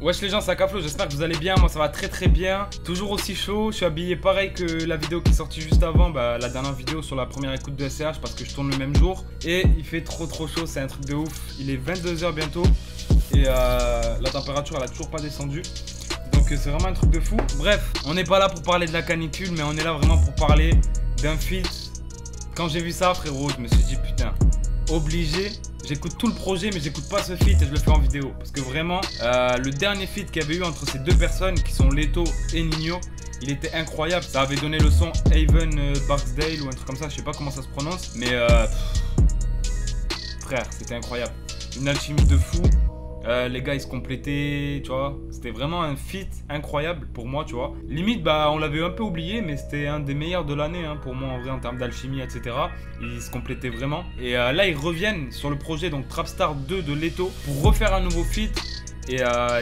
Wesh les gens, c'est Akaflo, j'espère que vous allez bien, moi ça va très bien. Toujours aussi chaud, je suis habillé pareil que la vidéo qui est sortie juste avant, la dernière vidéo sur la première écoute de SCH parce que je tourne le même jour. Et il fait trop chaud, c'est un truc de ouf. Il est 22 h bientôt et la température elle a toujours pas descendu. Donc c'est vraiment un truc de fou. Bref, on n'est pas là pour parler de la canicule, mais on est là vraiment pour parler d'un feat. Quand j'ai vu ça frérot, je me suis dit putain, obligé. J'écoute tout le projet mais j'écoute pas ce feat et je le fais en vidéo. Parce que vraiment, le dernier feat qu'il y avait eu entre ces deux personnes qui sont Leto et Ninho, il était incroyable. Ça avait donné le son Haven Barksdale ou un truc comme ça, je sais pas comment ça se prononce. Mais frère, c'était incroyable. Une alchimie de fou. Les gars ils se complétaient, tu vois. C'était vraiment un feat incroyable pour moi, tu vois. Limite, on l'avait un peu oublié, mais c'était un des meilleurs de l'année pour moi en vrai en termes d'alchimie, etc. Ils se complétaient vraiment. Et là, ils reviennent sur le projet donc Trapstar 2 de Leto pour refaire un nouveau feat. Et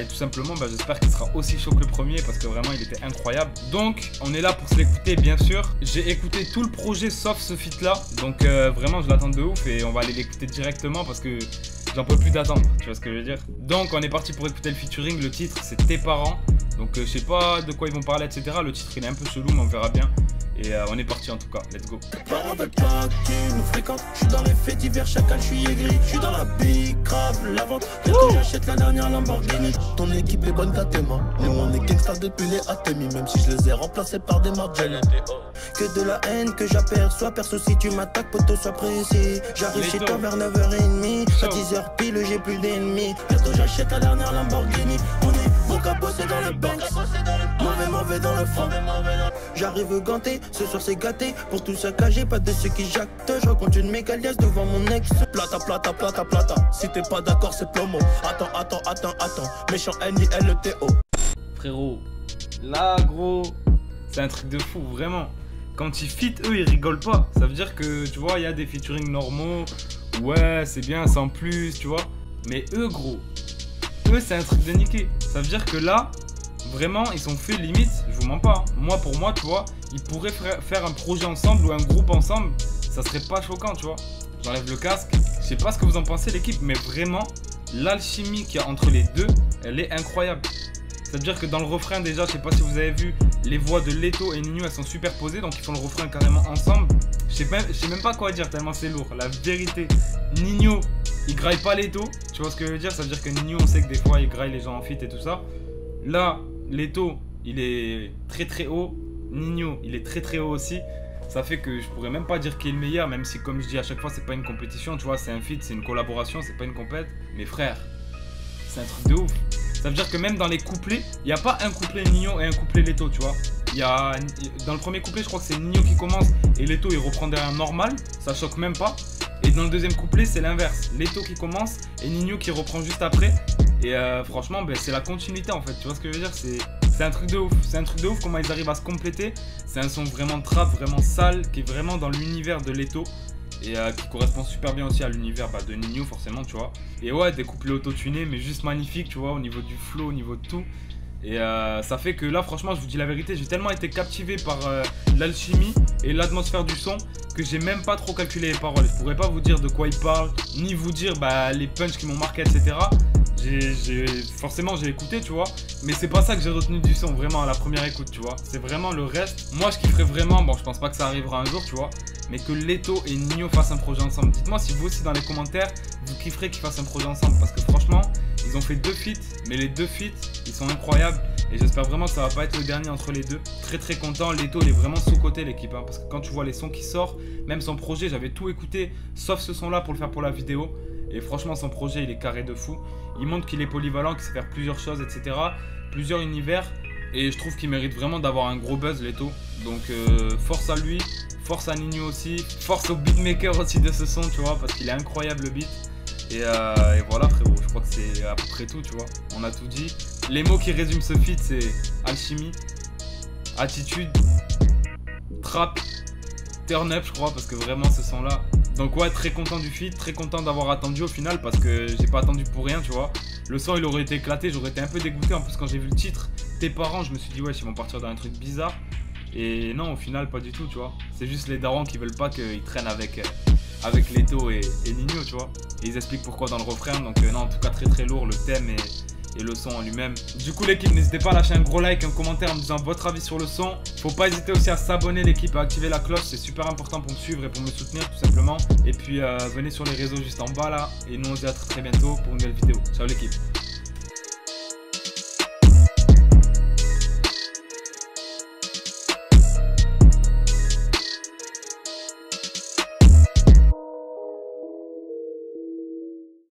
tout simplement, j'espère qu'il sera aussi chaud que le premier parce que vraiment il était incroyable. Donc, on est là pour se l'écouter, bien sûr. J'ai écouté tout le projet sauf ce feat là. Donc, vraiment, je l'attends de ouf et on va aller l'écouter directement parce que j'en peux plus d'attendre. Tu vois ce que je veux dire? Donc, on est parti pour écouter le featuring. Le titre, c'est Tes parents. Donc, je sais pas de quoi ils vont parler, etc. Le titre, il est un peu chelou, mais on verra bien. Et on est parti en tout cas, let's go. Tes parents veulent pas que tu nous fréquentes. Je suis dans les faits divers, chacal, je suis aigri. Je suis dans la big crave, la vente. Bientôt j'achète la dernière Lamborghini. Ton équipe est bonne qu'à tes mains. Nous on est gangsta depuis les Atemi. Même si je les ai remplacés par des Margiela. Que de la haine que j'aperçois. Perso si tu m'attaques, poto sois précis. J'arrive chez toi vers 9h30. À 10h pile, j'ai plus d'ennemis. Bientôt j'achète la dernière Lamborghini. On est bon qu'à bosser dans le bank. Mauvais dans le fond. J'arrive ganté, ce soir c'est gâté. Pour tout saccager, pas de ceux qui jactent. Je raconte une mégalias devant mon ex. Plata. Si t'es pas d'accord, c'est plomo. Attends. Méchant N-I-L-T-O. Frérot, là gros, c'est un truc de fou, vraiment. Quand ils fit, eux, ils rigolent pas. Ça veut dire que, tu vois, il y a des featuring normaux. Ouais, c'est bien, sans plus, tu vois. Mais eux, gros, c'est un truc de niquer. Ça veut dire que là, vraiment, ils sont faits limite, je vous mens pas. Moi, pour moi, tu vois, ils pourraient faire un projet ensemble ou un groupe ensemble. Ça serait pas choquant, tu vois. J'enlève le casque. Je sais pas ce que vous en pensez, l'équipe, mais vraiment, l'alchimie qu'il y a entre les deux, elle est incroyable. Ça veut dire que dans le refrain, déjà, je sais pas si vous avez vu, les voix de Leto et Ninho, elles sont superposées, donc ils font le refrain carrément ensemble. Je sais même pas quoi dire, tellement c'est lourd. La vérité, Ninho, il graille pas Leto. Tu vois ce que je veux dire? Ça veut dire que Ninho, on sait que des fois, il graille les gens en feat et tout ça. Là, Leto, il est très haut. Ninho, il est très haut aussi. Ça fait que je pourrais même pas dire qui est le meilleur, même si, comme je dis à chaque fois, c'est pas une compétition, tu vois, c'est un feat, c'est une collaboration, c'est pas une compète. Mais frère, c'est un truc de ouf. Ça veut dire que même dans les couplets, il n'y a pas un couplet Ninho et un couplet Leto, tu vois. Dans le premier couplet, je crois que c'est Ninho qui commence et Leto il reprend derrière normal, ça choque même pas. Et dans le deuxième couplet, c'est l'inverse. Leto qui commence et Ninho qui reprend juste après. Et franchement, c'est la continuité en fait, tu vois ce que je veux dire? C'est un truc de ouf. C'est un truc de ouf comment ils arrivent à se compléter. C'est un son vraiment trap, vraiment sale, qui est vraiment dans l'univers de Leto. Et qui correspond super bien aussi à l'univers de Ninho forcément, tu vois. Et ouais, des couplets autotunés mais juste magnifiques, tu vois, au niveau du flow, au niveau de tout. Et ça fait que là franchement, je vous dis la vérité, j'ai tellement été captivé par l'alchimie et l'atmosphère du son que j'ai même pas trop calculé les paroles. Je pourrais pas vous dire de quoi il parle, ni vous dire les punchs qui m'ont marqué, etc. Forcément j'ai écouté, tu vois, mais c'est pas ça que j'ai retenu du son vraiment à la première écoute, tu vois. C'est vraiment le reste. Moi je kifferais vraiment, je pense pas que ça arrivera un jour, tu vois, mais que Leto et Ninho fassent un projet ensemble. Dites-moi si vous aussi dans les commentaires vous kifferez qu'ils fassent un projet ensemble, parce que franchement ils ont fait 2 feats, mais les 2 feats ils sont incroyables et j'espère vraiment que ça va pas être le dernier entre les deux. Très content. Leto il est vraiment sous-côté l'équipe, parce que quand tu vois les sons qui sortent, même son projet, j'avais tout écouté sauf ce son là pour le faire pour la vidéo. Et franchement, son projet, il est carré de fou. Il montre qu'il est polyvalent, qu'il sait faire plusieurs choses, etc. Plusieurs univers. Et je trouve qu'il mérite vraiment d'avoir un gros buzz, Leto. Donc, force à lui. Force à Ninho aussi. Force au beatmaker aussi de ce son, tu vois. Parce qu'il est incroyable, le beat. Et voilà, frérot. Je crois que c'est à peu près tout, tu vois. On a tout dit. Les mots qui résument ce feat, c'est alchimie, attitude, trap, turn up, je crois. Parce que vraiment, ce son-là... Donc ouais, très content du feat, très content d'avoir attendu au final parce que j'ai pas attendu pour rien, tu vois. Le son il aurait été éclaté, j'aurais été un peu dégoûté. En plus quand j'ai vu le titre, Tes parents, je me suis dit ouais, ils vont partir dans un truc bizarre. Et non, au final pas du tout, tu vois. C'est juste les darons qui veulent pas qu'ils traînent avec Leto et Ninho, tu vois. Et ils expliquent pourquoi dans le refrain. Donc non, en tout cas très lourd, le thème et le son en lui-même. Du coup l'équipe, n'hésitez pas à lâcher un gros like, un commentaire en me disant votre avis sur le son. Faut pas hésiter aussi à s'abonner l'équipe, à activer la cloche, c'est super important pour me suivre et pour me soutenir tout simplement. Et puis venez sur les réseaux juste en bas là, et nous on se dit à très bientôt pour une nouvelle vidéo. Ciao l'équipe.